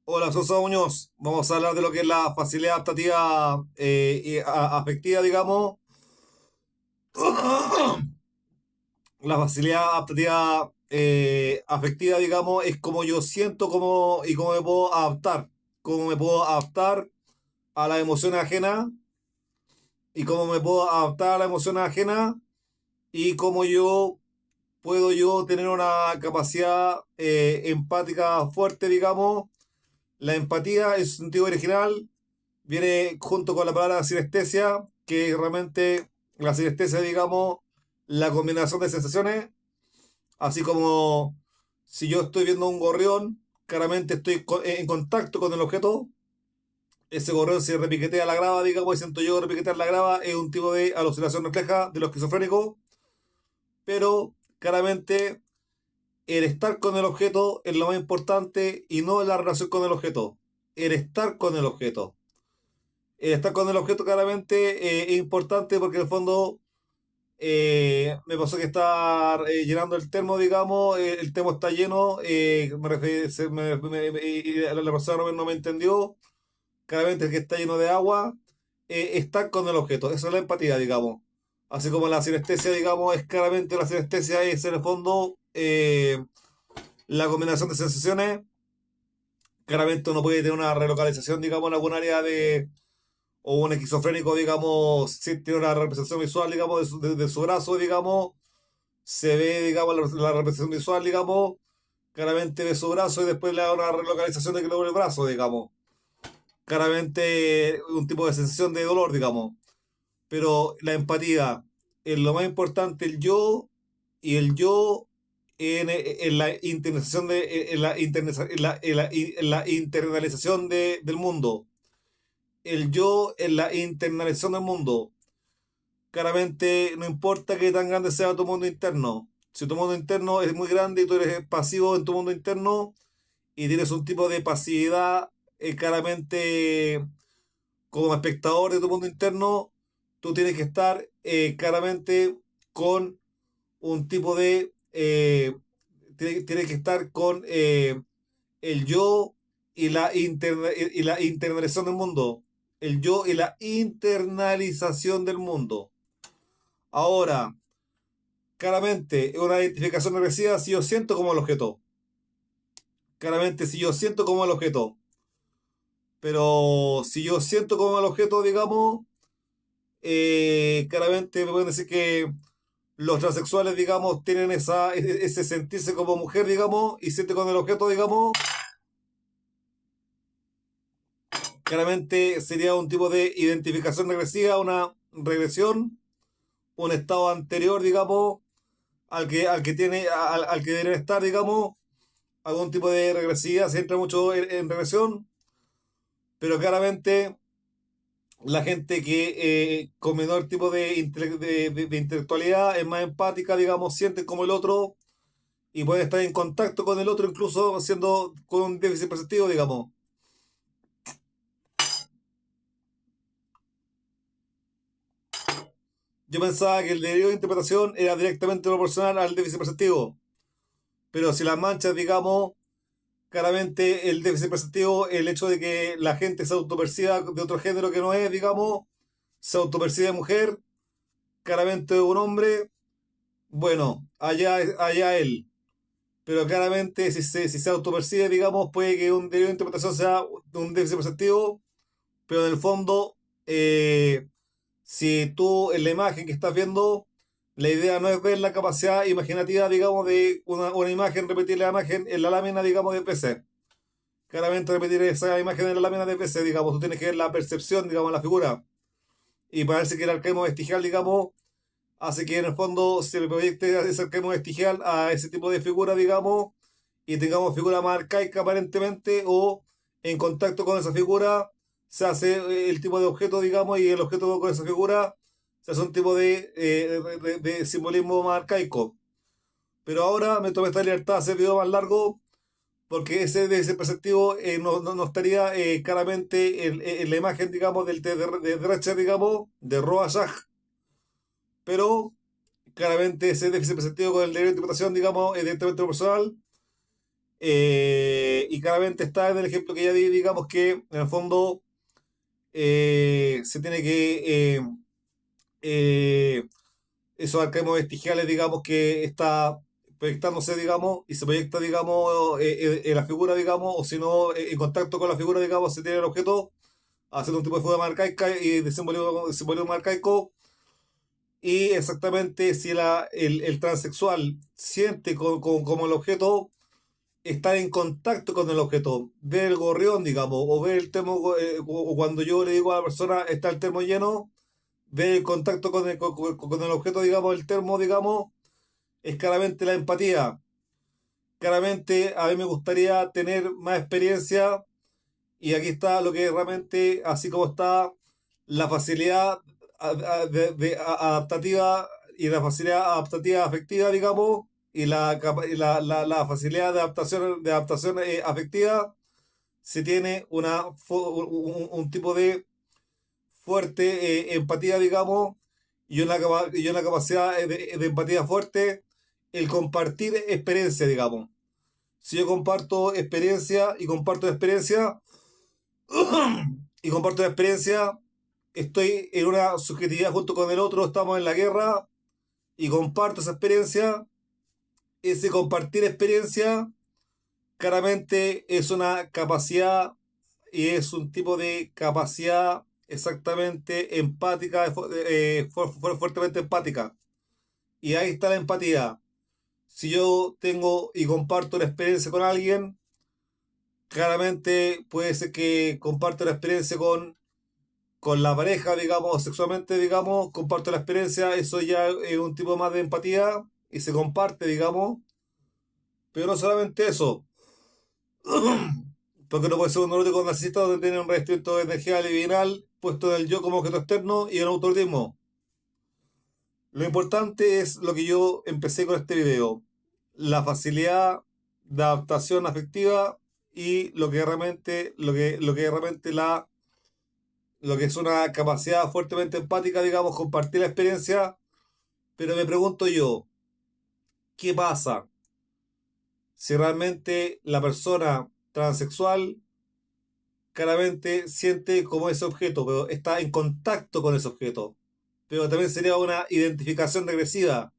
Hola, Sosa Muñoz. Vamos a hablar de lo que es la facilidad adaptativa afectiva, digamos. La facilidad adaptativa afectiva, digamos, es como yo siento y cómo me puedo adaptar. Cómo me puedo adaptar a las emociones ajenas y cómo me puedo adaptar a las emociones ajenas y cómo yo puedo yo tener una capacidad empática fuerte, digamos. La empatía en su sentido original viene junto con la palabra sinestesia, que es realmente la sinestesia, digamos, la combinación de sensaciones, así como si yo estoy viendo un gorrión, claramente estoy en contacto con el objeto, ese gorrión se repiquetea la grava, digamos, y siento yo repiquetear la grava, es un tipo de alucinación refleja de lo esquizofrénico, pero claramente el estar con el objeto es lo más importante y no la relación con el objeto, el estar con el objeto. Estar con el objeto claramente es importante porque en el fondo me pasó que estar llenando el termo, digamos, el termo está lleno, y la persona no me entendió, claramente el que está lleno de agua, estar con el objeto, eso es la empatía, digamos. Así como la sinestesia, digamos, es claramente la sinestesia es en el fondo la combinación de sensaciones. Claramente uno puede tener una relocalización, digamos, en algún área o un esquizofrénico, digamos, si tiene una representación visual, digamos, de su brazo, digamos, se ve, digamos, la representación visual, digamos, claramente de su brazo y después le da una relocalización de que le duele el brazo, digamos. Claramente un tipo de sensación de dolor, digamos. Pero la empatía es lo más importante, el yo y el yo en la internalización en la internalización del mundo. El yo en la internalización del mundo. Claramente no importa que tan grande sea tu mundo interno. Si tu mundo interno es muy grande y tú eres pasivo en tu mundo interno y tienes un tipo de pasividad claramente como espectador de tu mundo interno, tú tienes que estar claramente con un tipo de... tienes que estar con el yo y la internalización del mundo. El yo y la internalización del mundo. Ahora, claramente, es una identificación regresiva si yo siento como el objeto. Claramente, si yo siento como el objeto. Pero si yo siento como el objeto, digamos, claramente me pueden decir que los transexuales, digamos, tienen ese sentirse como mujer, digamos, y siente con el objeto, digamos. Claramente sería un tipo de identificación regresiva, una regresión, un estado anterior, digamos, al que tiene, al que debe estar, digamos, algún tipo de regresividad, se entra mucho en regresión, pero claramente la gente que con menor tipo de intelectualidad es más empática, digamos, siente como el otro y puede estar en contacto con el otro, incluso siendo con un déficit perceptivo, digamos. Yo pensaba que el derecho de interpretación era directamente proporcional al déficit perceptivo, pero si las manchas, digamos, claramente el déficit perceptivo, el hecho de que la gente se autoperciba de otro género que no es, digamos, se autopercibe mujer, claramente un hombre, bueno, allá él. Pero claramente si se autopercibe, digamos, puede que un delito de interpretación sea un déficit perceptivo, pero en el fondo, si tú en la imagen que estás viendo, la idea no es ver la capacidad imaginativa, digamos, de una imagen, repetir la imagen en la lámina, digamos, de PC. Claramente repetir esa imagen en la lámina de PC, digamos, tú tienes que ver la percepción, digamos, la figura. Y parece que el arcaísmo vestigial, digamos, hace que en el fondo se le proyecte ese arcaísmo vestigial a ese tipo de figura, digamos, y tengamos figura más arcaica aparentemente, o en contacto con esa figura se hace el tipo de objeto, digamos, y el objeto con esa figura se hace un tipo de simbolismo más arcaico. Pero ahora me tomé esta libertad de hacer video más largo porque de ese perceptivo no estaría claramente en la imagen, digamos, de Drescher, digamos, de Rorschach, pero claramente ese déficit perceptivo con el deber de interpretación, digamos, es directamente proporcional. Y claramente está en el ejemplo que ya di, digamos que en el fondo se tiene que eh, esos arcaísmos vestigiales, digamos, que está proyectándose, digamos, y se proyecta, digamos, en la figura, digamos, o si no, en contacto con la figura, digamos, se tiene el objeto, haciendo un tipo de forma arcaica y de simbolismo arcaico, y exactamente si el transexual siente como el objeto estar en contacto con el objeto, ver el gorrión, digamos, o ver el termo, o cuando yo le digo a la persona está el termo lleno, ver el contacto con el objeto, digamos, el termo, digamos, es claramente la empatía. Claramente a mí me gustaría tener más experiencia y aquí está lo que realmente, así como está la facilidad adaptativa y la facilidad adaptativa afectiva, digamos, y la facilidad de adaptación afectiva, se tiene un tipo de fuerte empatía, digamos, y una capacidad de empatía fuerte, el compartir experiencia, digamos. Si yo comparto experiencia y comparto la experiencia, estoy en una subjetividad junto con el otro, estamos en la guerra y comparto esa experiencia. Ese compartir experiencia claramente es una capacidad y es un tipo de capacidad exactamente empática, fuertemente empática. Y ahí está la empatía. Si yo tengo y comparto la experiencia con alguien, claramente puede ser que comparto la experiencia con la pareja, digamos, sexualmente, digamos, comparto la experiencia, eso ya es un tipo más de empatía y se comparte, digamos, pero no solamente eso, porque no puede ser un neurótico narcisista donde tiene un revestimiento de energía liminal puesto en el yo como objeto externo y en autoritarismo. Lo importante es lo que yo empecé con este video, la facilidad de adaptación afectiva y lo que realmente lo que es una capacidad fuertemente empática, digamos, compartir la experiencia. Pero me pregunto yo, ¿qué pasa si realmente la persona transexual claramente siente como ese objeto, pero está en contacto con ese objeto? Pero también sería una identificación regresiva.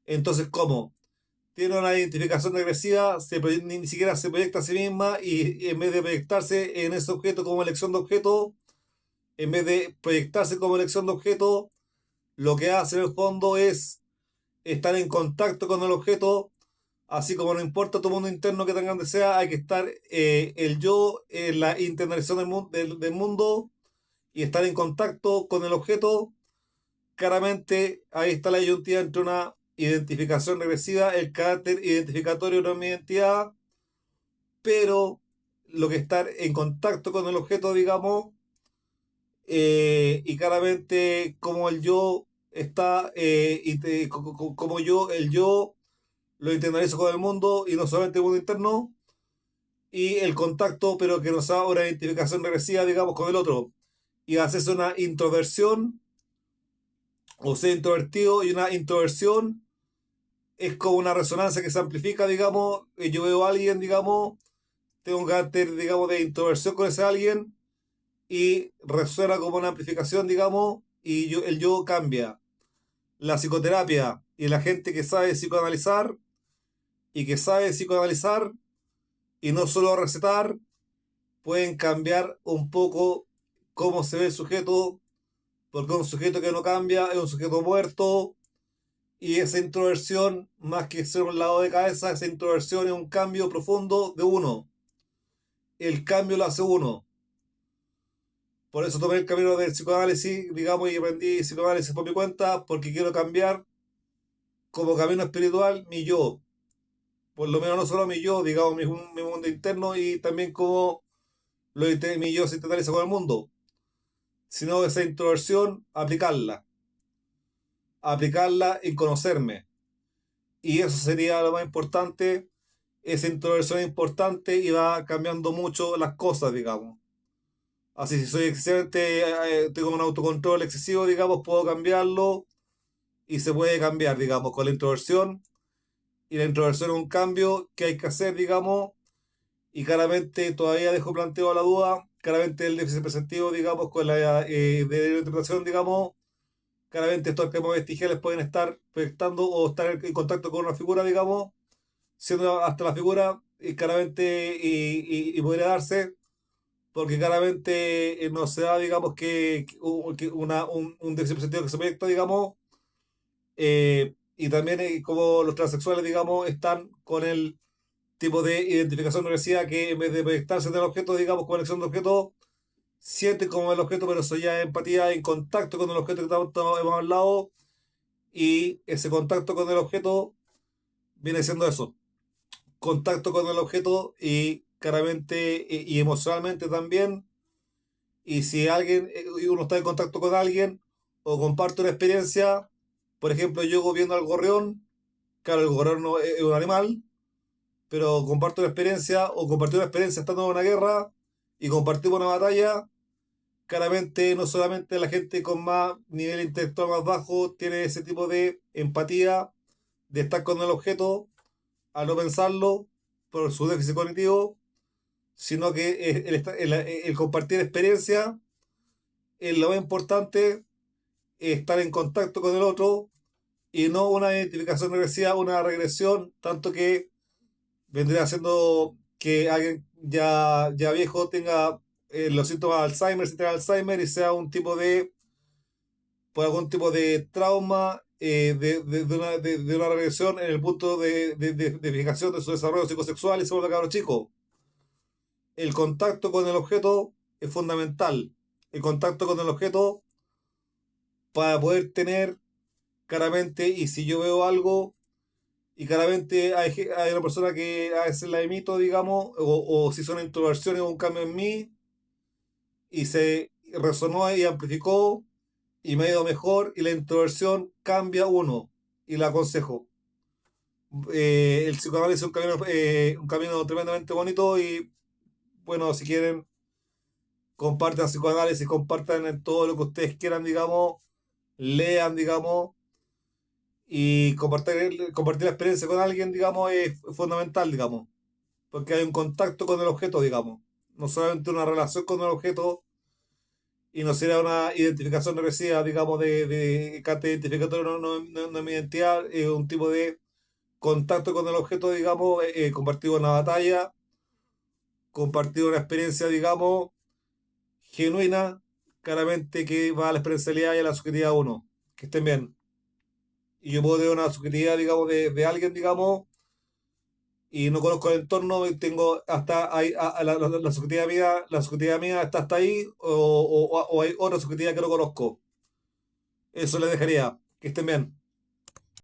Entonces, ¿cómo? Tiene una identificación regresiva, ni siquiera se proyecta a sí misma y en vez de proyectarse en ese objeto como elección de objeto, en vez de proyectarse como elección de objeto, lo que hace en el fondo es estar en contacto con el objeto, así como no importa tu mundo interno que tan grande sea, hay que estar el yo en la internalización del mundo y estar en contacto con el objeto. Claramente ahí está la disyuntiva entre una identificación regresiva, el carácter identificatorio de mi identidad, pero lo que estar en contacto con el objeto, digamos, y claramente como el yo está, como yo, el yo lo internalizo con el mundo y no solamente el mundo interno, y el contacto, pero que nos da una identificación regresiva, digamos, con el otro. Y haces una introversión, o sea, introvertido, y una introversión es como una resonancia que se amplifica, digamos, yo veo a alguien, digamos, tengo un carácter, digamos, de introversión con ese alguien, y resuena como una amplificación, digamos, y el yo cambia. La psicoterapia y la gente que sabe psicoanalizar y que sabe psicoanalizar y no solo recetar, pueden cambiar un poco cómo se ve el sujeto, porque un sujeto que no cambia es un sujeto muerto, y esa introversión, más que ser un lado de cabeza, esa introversión es un cambio profundo de uno. El cambio lo hace uno. Por eso tomé el camino del psicoanálisis, digamos, y aprendí psicoanálisis por mi cuenta, porque quiero cambiar como camino espiritual mi yo. Por lo menos no solo mi yo, digamos, mi mundo interno y también como mi yo se internaliza con el mundo, sino esa introversión, aplicarla en conocerme. Y eso sería lo más importante. Esa introversión es importante y va cambiando mucho las cosas, digamos. Así, si soy excesivamente, tengo un autocontrol excesivo, digamos, puedo cambiarlo y se puede cambiar, digamos, con la introversión y la introversión es un cambio que hay que hacer, digamos, y claramente todavía dejo planteado la duda, claramente el déficit perceptivo, digamos, con la de interpretación, digamos, claramente estos temas vestigiales pueden estar proyectando o estar en contacto con una figura, digamos, siendo hasta la figura, y claramente y podría darse, porque claramente no se da, digamos, un déficit perceptivo que se proyecta, digamos, y también como los transexuales, digamos, están con el tipo de identificación regresiva que en vez de proyectarse en el objeto, digamos, con elección de objeto, siente como el objeto, pero eso ya es empatía en contacto con el objeto que hemos hablado, y ese contacto con el objeto viene siendo eso, contacto con el objeto y claramente y emocionalmente también, y si alguien, uno está en contacto con alguien o comparte una experiencia, por ejemplo, yo viendo al gorrión, claro, el gorrión no es un animal, pero comparto una experiencia o compartí una experiencia estando en una guerra y compartimos una batalla, claramente no solamente la gente con más nivel intelectual más bajo tiene ese tipo de empatía de estar con el objeto al no pensarlo por su déficit cognitivo, sino que el compartir experiencia es lo más importante, estar en contacto con el otro y no una identificación regresiva, una regresión, tanto que vendría siendo que alguien ya viejo tenga los síntomas de Alzheimer, si tiene Alzheimer, y sea un tipo de, por algún tipo de trauma, de una regresión en el punto de fijación de su desarrollo psicosexual y se vuelve cabro chico. El contacto con el objeto es fundamental. El contacto con el objeto para poder tener claramente, y si yo veo algo, y claramente hay una persona que a veces la imito, digamos, o si son introversiones o un cambio en mí, y se resonó y amplificó, y me ha ido mejor, y la introversión cambia uno, y la aconsejo. El psicoanálisis es un camino tremendamente bonito, y bueno, si quieren, compartan psicoanálisis, compartan en todo lo que ustedes quieran, digamos, lean, digamos, y compartir la experiencia con alguien, digamos, es fundamental, digamos, porque hay un contacto con el objeto, digamos, no solamente una relación con el objeto, y no será una identificación regresiva, digamos, de carta identificatoria, no es mi identidad, es un tipo de contacto con el objeto, digamos, compartido una batalla, compartido una experiencia, digamos, genuina, claramente que va a la experiencialidad y a la subjetividad de uno. Que estén bien. Y yo puedo tener una subjetividad, digamos, de alguien, digamos, y no conozco el entorno, y tengo hasta ahí, la subjetividad mía está hasta ahí, o hay otra subjetividad que no conozco. Eso les dejaría. Que estén bien.